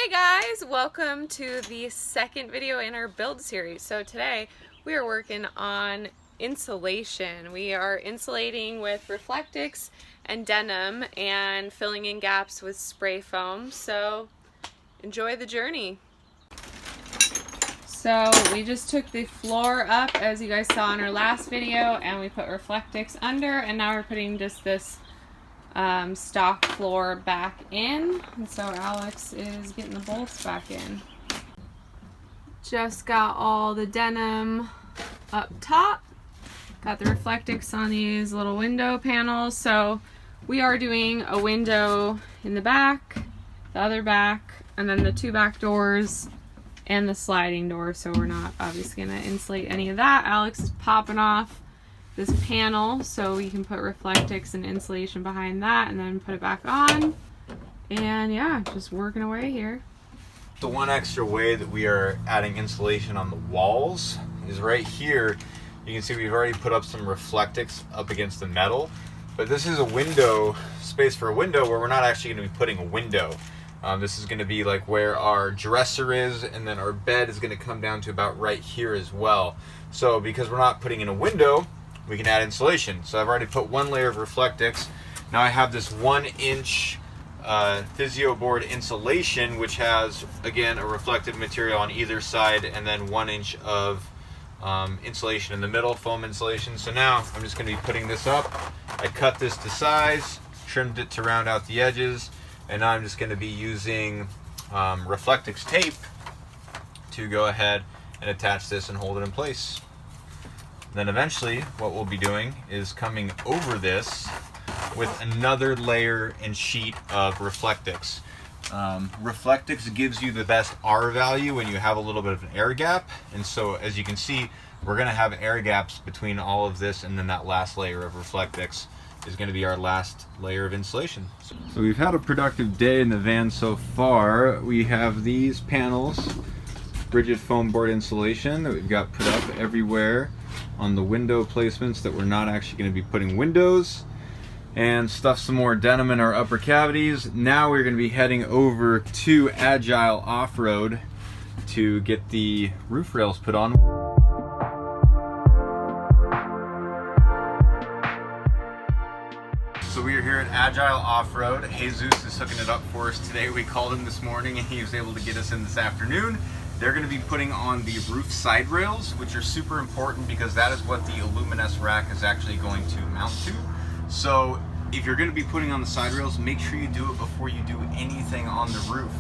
Hey guys, welcome to the second video in our build series. So today we are working on insulation. We are insulating with Reflectix and denim and filling in gaps with spray foam. So enjoy the journey. So we just took the floor up as you guys saw in our last video and we put Reflectix under, and now we're putting just this stock floor back in, and so Alex is getting the bolts back in. Just got all the denim up top, got the Reflectix on these little window panels. So we are doing a window in the back, the other back, and then the two back doors and the sliding door. So we're not obviously going to insulate any of that. Alex is popping off this panel so we can put Reflectix and insulation behind that and then put it back on. And yeah, just working away here. The one extra way that we are adding insulation on the walls is right here. You can see we've already put up some Reflectix up against the metal, but this is a window, space for a window where we're not actually going to be putting a window. This is going to be like where our dresser is, and then our bed is going to come down to about right here as well. So because we're not putting in a window, we can add insulation. So I've already put one layer of Reflectix. Now I have this 1-inch physio board insulation, which has, again, a reflective material on either side, and then 1 inch of insulation in the middle, foam insulation. So now I'm just going to be putting this up. I cut this to size, trimmed it to round out the edges, and now I'm just going to be using Reflectix tape to go ahead and attach this and hold it in place. Then eventually what we'll be doing is coming over this with another layer and sheet of Reflectix. Reflectix gives you the best R value when you have a little bit of an air gap, and so as you can see, we're going to have air gaps between all of this, and then that last layer of Reflectix is going to be our last layer of insulation. So we've had a productive day in the van so far. We have these panels, rigid foam board insulation, that we've got put up everywhere on the window placements that we're not actually going to be putting windows, and stuff some more denim in our upper cavities. Now we're going to be heading over to Agile Off-Road to get the roof rails put on. So we are here at Agile Off-Road. Jesus is hooking it up for us today. We called him this morning and he was able to get us in this afternoon. They're going to be putting on the roof side rails, which are super important because that is what the Illumines rack is actually going to mount to. So if you're going to be putting on the side rails, make sure you do it before you do anything on the roof,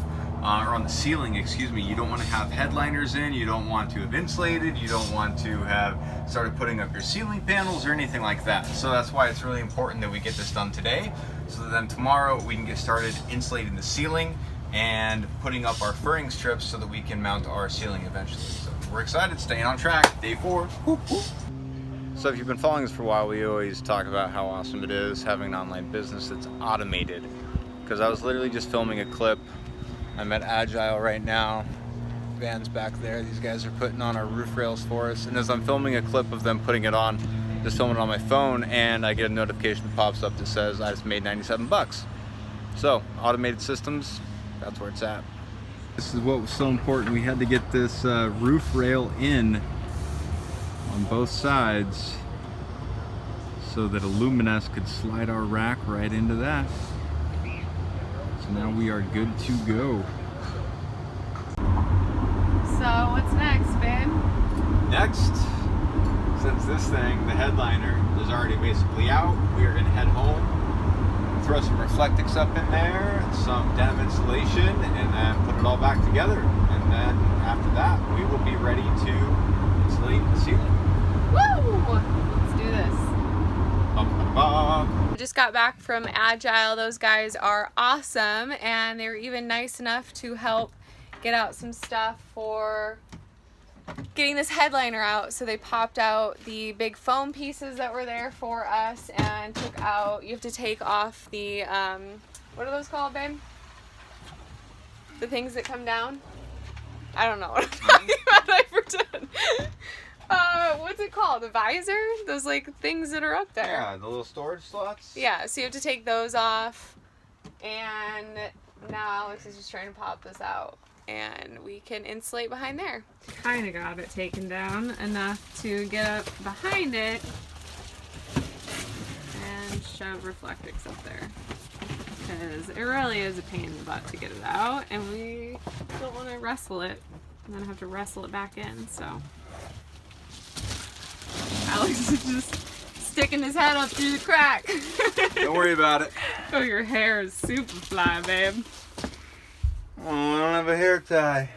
or on the ceiling, excuse me. You don't want to have headliners in, you don't want to have insulated, you don't want to have started putting up your ceiling panels or anything like that. So that's why it's really important that we get this done today, so that then tomorrow we can get started insulating the ceiling and putting up our furring strips so that we can mount our ceiling eventually. So we're excited, staying on track, day 4. Whoop, whoop. So if you've been following us for a while, we always talk about how awesome it is having an online business that's automated. Because I was literally just filming a clip. I'm at Agile right now. Van's back there. These guys are putting on our roof rails for us. And as I'm filming a clip of them putting it on, just filming it on my phone, and I get a notification that pops up that says I just made 97 bucks. So automated systems, that's where it's at. This is what was so important. We had to get this roof rail in on both sides so that Illumines could slide our rack right into that. So now we are good to go. So what's next, babe? Next, since this thing, the headliner, is already basically out, we are going to head home, throw some Reflectix up in there, some denim insulation, and then put it all back together. And then after that, we will be ready to insulate the ceiling. Woo! Let's do this. Ba-ba-ba. Just got back from Agile. Those guys are awesome, and they were even nice enough to help get out some stuff for getting this headliner out. So they popped out the big foam pieces that were there for us and took out, you have to take off the, what are those called, babe? The things that come down? I don't know what I'm talking about. I forgot. What's it called? The visor? Those like things that are up there. Yeah, the little storage slots. Yeah, so you have to take those off, and now Alex is just trying to pop this out, and we can insulate behind there. Kind of got it taken down enough to get up behind it and shove Reflectix up there. Because it really is a pain in the butt to get it out, and we don't want to wrestle it and then have to wrestle it back in, so. Alex is just sticking his head up through the crack. Don't worry about it. Oh, your hair is super fly, babe. Oh, I don't have a hair tie.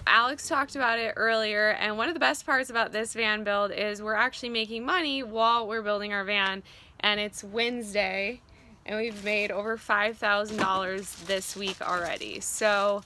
Alex talked about it earlier, and one of the best parts about this van build is we're actually making money while we're building our van, and it's Wednesday, and we've made over $5,000 this week already. So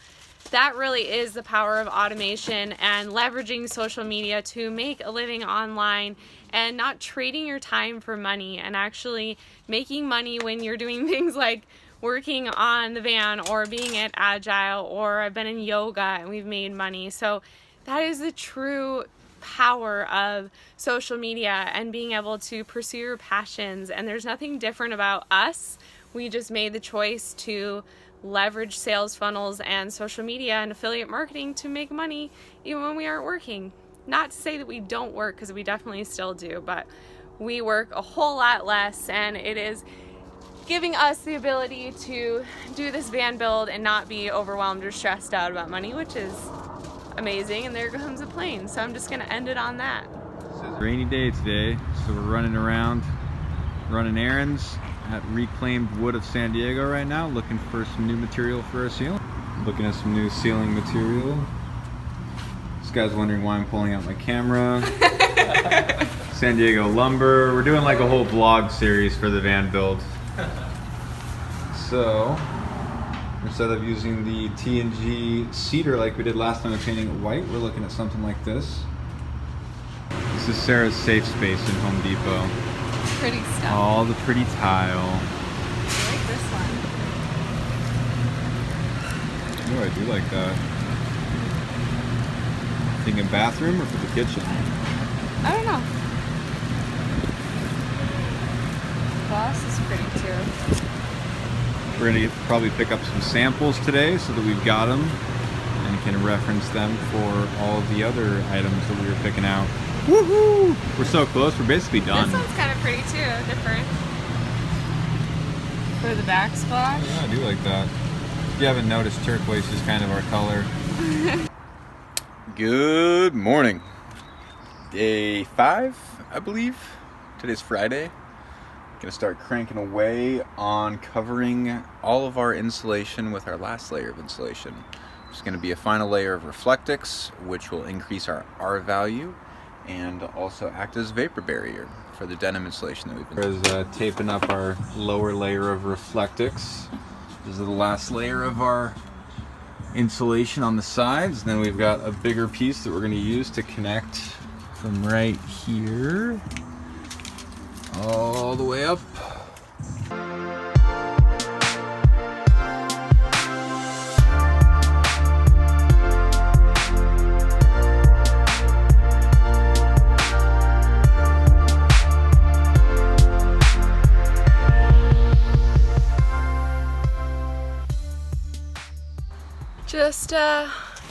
that really is the power of automation and leveraging social media to make a living online and not trading your time for money, and actually making money when you're doing things like working on the van or being at Agile, or I've been in yoga and we've made money. So that is the true power of social media and being able to pursue your passions. And there's nothing different about us. We just made the choice to leverage sales funnels and social media and affiliate marketing to make money even when we aren't working. Not to say that we don't work, because we definitely still do, but we work a whole lot less, and it is giving us the ability to do this van build and not be overwhelmed or stressed out about money, which is amazing. And there comes a plane, so I'm just gonna end it on that. It's a rainy day today, so we're running around, running errands at Reclaimed Wood of San Diego right now, looking for some new material for our ceiling. Looking at some new ceiling material. This guy's wondering why I'm pulling out my camera. San Diego lumber. We're doing like a whole vlog series for the van build. So, instead of using the T&G cedar like we did last time and painting it white, we're looking at something like this. This is Sarah's safe space in Home Depot. Pretty stuff. All the pretty tile. I like this one. Oh, I do like that. Thinking bathroom or for the kitchen? I don't know. Boss is pretty too. We're gonna probably pick up some samples today so that we've got them and can reference them for all of the other items that we were picking out. Woohoo! We're so close, we're basically done. This one's kind of pretty too, different. For the backsplash. Yeah, I do like that. If you haven't noticed, turquoise is kind of our color. Good morning. Day 5, I believe. Today's Friday. Gonna start cranking away on covering all of our insulation with our last layer of insulation. There's gonna be a final layer of Reflectix, which will increase our R value and also act as vapor barrier for the denim insulation that we've been doing. Taping up our lower layer of Reflectix. This is the last layer of our insulation on the sides. And then we've got a bigger piece that we're going to use to connect from right here all the way up. Just,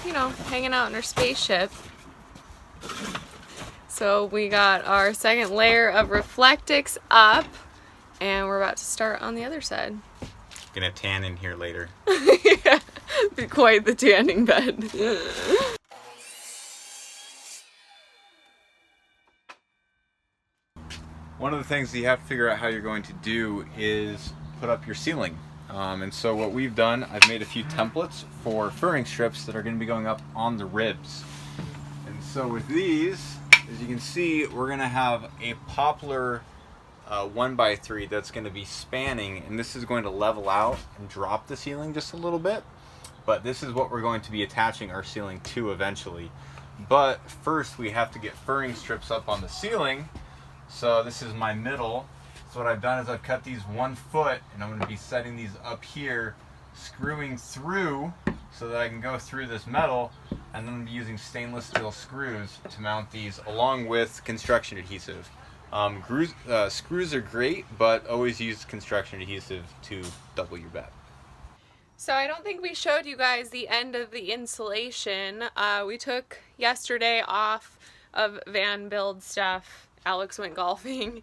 you know, hanging out in our spaceship. So we got our second layer of Reflectix up, and we're about to start on the other side. Gonna tan in here later. Yeah, be quite the tanning bed. One of the things that you have to figure out how you're going to do is put up your ceiling. And so what we've done, I've made a few templates for furring strips that are going to be going up on the ribs. And so with these, as you can see, we're going to have a poplar 1x3 that's going to be spanning, and this is going to level out and drop the ceiling just a little bit. But this is what we're going to be attaching our ceiling to eventually. But first we have to get furring strips up on the ceiling. So this is my middle. So what I've done is I've cut these 1 foot, and I'm going to be setting these up here, screwing through so that I can go through this metal, and then I'm going to be using stainless steel screws to mount these along with construction adhesive. Screws are great, but always use construction adhesive to double your bet. So I don't think we showed you guys the end of the insulation. We took yesterday off of van build stuff. Alex went golfing.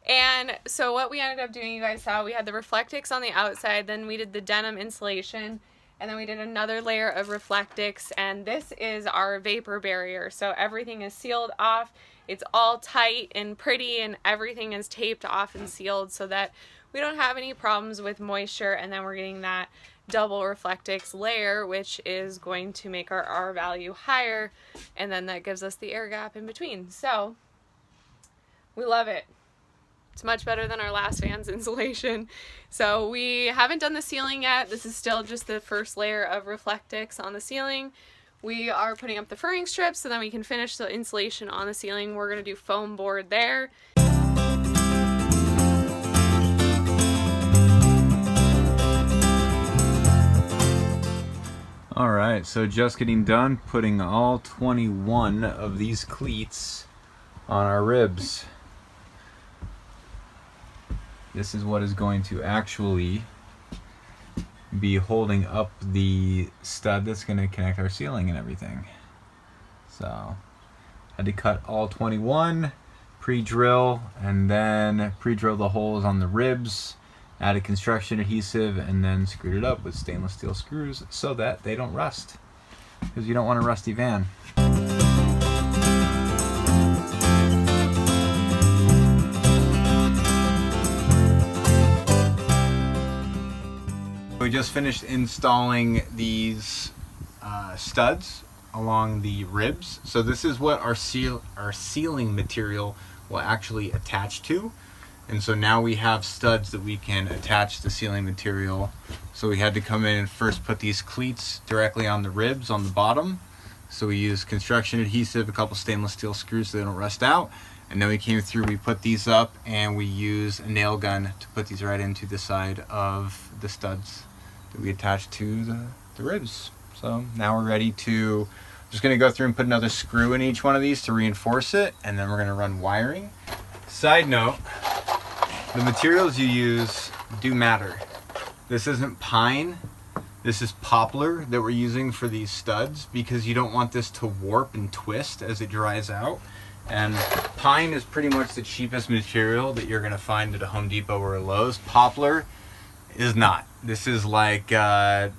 And so what we ended up doing, you guys saw, we had the Reflectix on the outside, then we did the denim insulation, and then we did another layer of Reflectix, and this is our vapor barrier. So everything is sealed off. It's all tight and pretty, and everything is taped off and sealed so that we don't have any problems with moisture. And then we're getting that double Reflectix layer, which is going to make our R value higher, and then that gives us the air gap in between. So we love it. It's much better than our last van's insulation. So we haven't done the ceiling yet. This is still just the first layer of Reflectix on the ceiling. We are putting up the furring strips so then we can finish the insulation on the ceiling. We're going to do foam board there. Alright, so just getting done putting all 21 of these cleats on our ribs. This is what is going to actually be holding up the stud that's going to connect our ceiling and everything. So, had to cut all 21, pre-drill, and then pre-drill the holes on the ribs, added construction adhesive, and then screwed it up with stainless steel screws so that they don't rust. Because you don't want a rusty van. We just finished installing these studs along the ribs. So this is what our ceiling material will actually attach to. And so now we have studs that we can attach the ceiling material. So we had to come in and first put these cleats directly on the ribs on the bottom. So we used construction adhesive, a couple stainless steel screws so they don't rust out. And then we came through, we put these up, and we used a nail gun to put these right into the side of the studs that we attached to the ribs. So now we're ready to, just gonna go through and put another screw in each one of these to reinforce it, and then we're gonna run wiring. Side note, the materials you use do matter. This isn't pine, this is poplar that we're using for these studs because you don't want this to warp and twist as it dries out. And pine is pretty much the cheapest material that you're gonna find at a Home Depot or a Lowe's. Poplar is not. This is like, I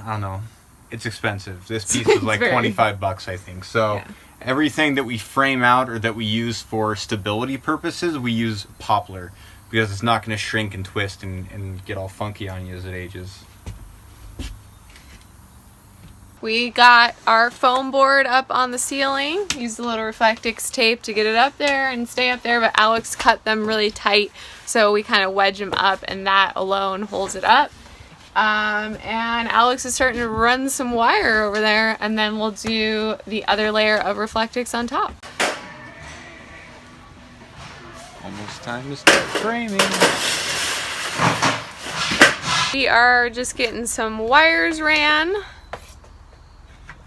don't know, it's expensive. This piece is like 25 bucks, I think. So yeah. Everything that we frame out or that we use for stability purposes, we use poplar because it's not going to shrink and twist and get all funky on you as it ages. We got our foam board up on the ceiling. Used a little Reflectix tape to get it up there and stay up there, but Alex cut them really tight, so we kind of wedge them up, and that alone holds it up. And Alex is starting to run some wire over there, and then we'll do the other layer of Reflectix on top. Almost time to start framing. We are just getting some wires ran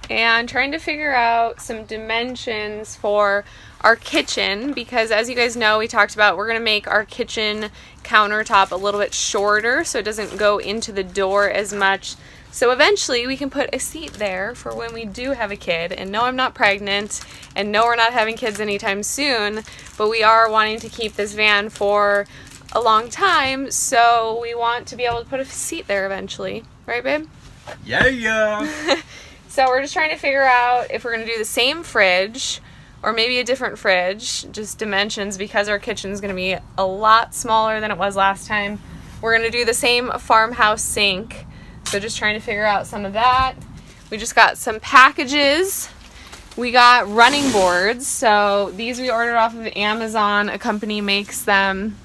and trying to figure out some dimensions for our kitchen, because as you guys know, we talked about we're going to make our kitchen countertop a little bit shorter so it doesn't go into the door as much. So eventually we can put a seat there for when we do have a kid. And no, I'm not pregnant, and no, we're not having kids anytime soon, but we are wanting to keep this van for a long time, so we want to be able to put a seat there eventually. Right, babe? Yeah. So we're just trying to figure out if we're going to do the same fridge or maybe a different fridge, just dimensions, because our kitchen is going to be a lot smaller than it was last time. We're going to do the same farmhouse sink, so just trying to figure out some of that. We just got some packages. We got running boards, so these we ordered off of Amazon. A company makes them,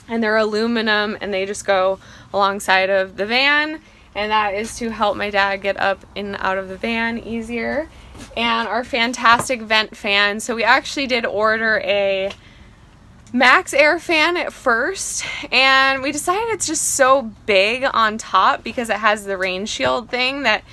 and they're aluminum, and they just go alongside of the van. And that is to help my dad get up and out of the van easier. And our fantastic vent fan. So we actually did order a max air fan at first, and we decided it's just so big on top because it has the rain shield thing that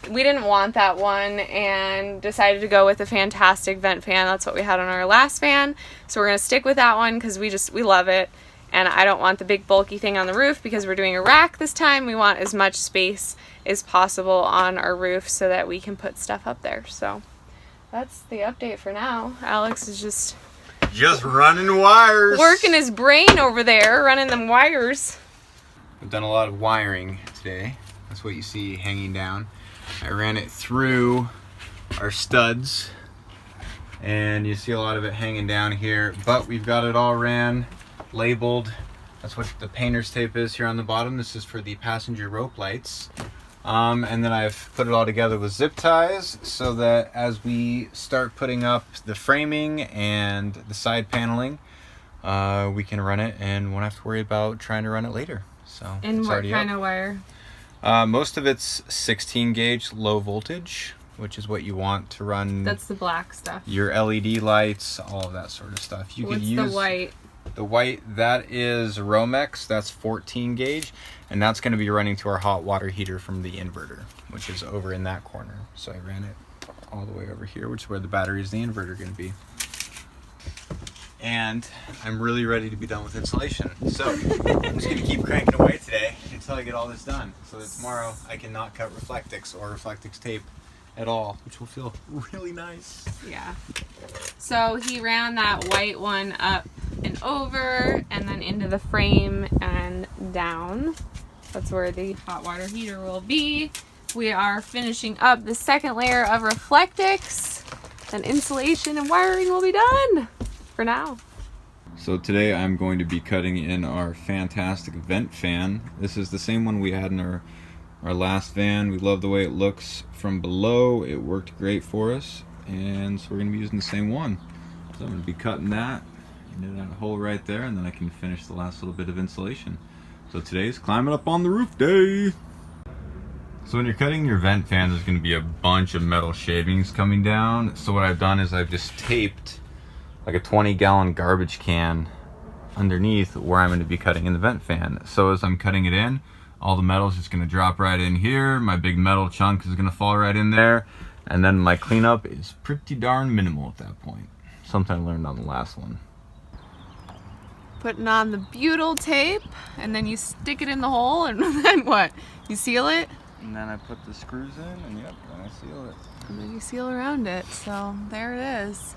we didn't want that one, and decided to go with a fantastic vent fan. That's what we had on our last van. So we're going to stick with that one because we love it. And I don't want the big bulky thing on the roof because we're doing a rack this time. We want as much space as possible on our roof so that we can put stuff up there. So that's the update for now. Alex is just running wires. Working his brain over there, running them wires. I've done a lot of wiring today. That's what you see hanging down. I ran it through our studs, and you see a lot of it hanging down here, but we've got it all ran, labeled. That's what the painter's tape is here on the bottom. This is for the passenger rope lights. And then I've put it all together with zip ties so that as we start putting up the framing and the side paneling, we can run it and won't have to worry about trying to run it later. So and what kind of wire? Most of it's 16 gauge low voltage, which is what you want to run. That's the black stuff. Your LED lights, all of that sort of stuff. You What's could use the white? The white, that is Romex, that's 14 gauge, and that's going to be running to our hot water heater from the inverter, which is over in that corner. So I ran it all the way over here, which is where the battery is the inverter going to be. And I'm really ready to be done with insulation. So I'm just going to keep cranking away today until I get all this done, so that tomorrow I can not cut Reflectix or Reflectix tape at all, which will feel really nice. Yeah. So he ran that white one up and over and then into the frame and down. That's where the hot water heater will be. We are finishing up the second layer of Reflectix, and insulation and wiring will be done for now. So today I'm going to be cutting in our fantastic vent fan. This is the same one we had in our last van. We love the way it looks from below. It worked great for us, and so we're going to be using the same one. So I'm going to be cutting that into that hole right there, and then I can finish the last little bit of insulation. So today's climbing up on the roof day. So when you're cutting your vent fan, there's going to be a bunch of metal shavings coming down. So what I've done is I've just taped like a 20-gallon garbage can underneath where I'm going to be cutting in the vent fan. So as I'm cutting it in, all the metal is just going to drop right in here. My big metal chunk is going to fall right in there. And then my cleanup is pretty darn minimal at that point. Something I learned on the last one. Putting on the butyl tape, and then you stick it in the hole, and then what? You seal it? And then I put the screws in, and yep, then I seal it. And then you seal around it. So there it is.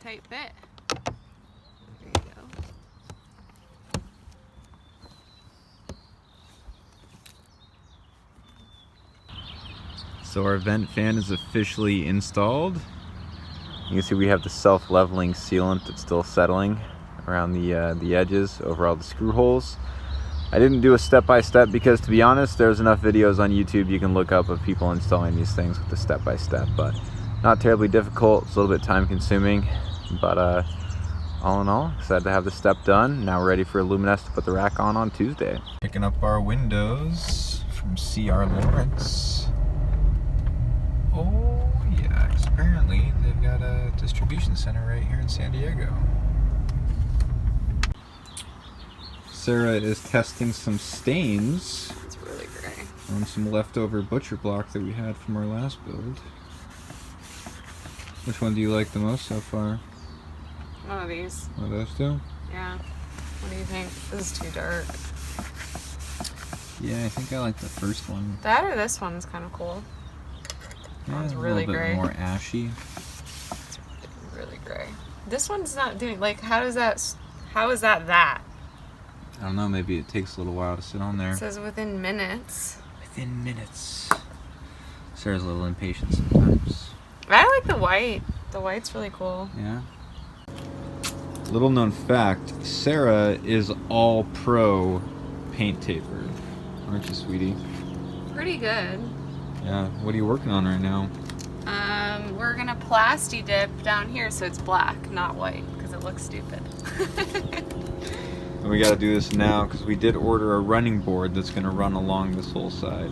Tight fit. There you go. So our vent fan is officially installed. You can see we have the self-leveling sealant that's still settling around the edges over all the screw holes. I didn't do a step-by-step because, to be honest, there's enough videos on YouTube you can look up of people installing these things with the step-by-step, but not terribly difficult. It's a little bit time-consuming, but all in all, excited to have this step done. Now we're ready for Luminous to put the rack on Tuesday. Picking up our windows from C.R. Lawrence. Oh yeah, 'cause apparently they've got a distribution center right here in San Diego. Sarah is testing some stains. It's really gray. On some leftover butcher block that we had from our last build. Which one do you like the most so far? One of these. One of those two? Yeah. What do you think? This is too dark. Yeah, I think I like the first one. That or this one's kind of cool. Yeah, One's a really little bit gray. more ashy. It's really gray. This one's not doing, like, how is that that? I don't know, maybe it takes a little while to sit on there. It says within minutes. Within minutes. Sarah's a little impatient sometimes. I like the white. The white's really cool. Yeah. Little known fact, Sarah is all pro paint taper. Aren't you, sweetie? Pretty good. Yeah. What are you working on right now? We're gonna plasti dip down here so it's black, not white, because it looks stupid. And we gotta do this now because we did order a running board that's gonna run along this whole side.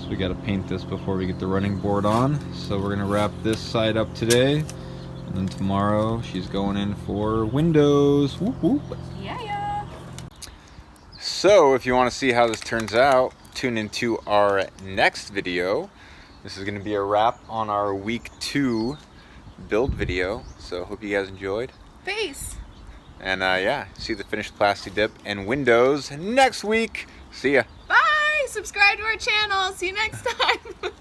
So we gotta paint this before we get the running board on. So we're gonna wrap this side up today. And then tomorrow she's going in for windows. Whoop whoop. Yeah. So if you want to see how this turns out, tune into our next video. this is going to be a wrap on our week 2 build video. So hope you guys enjoyed. Peace. And yeah, see the finished plasti dip and windows next week. See ya. Bye. Subscribe to our channel. See you next time.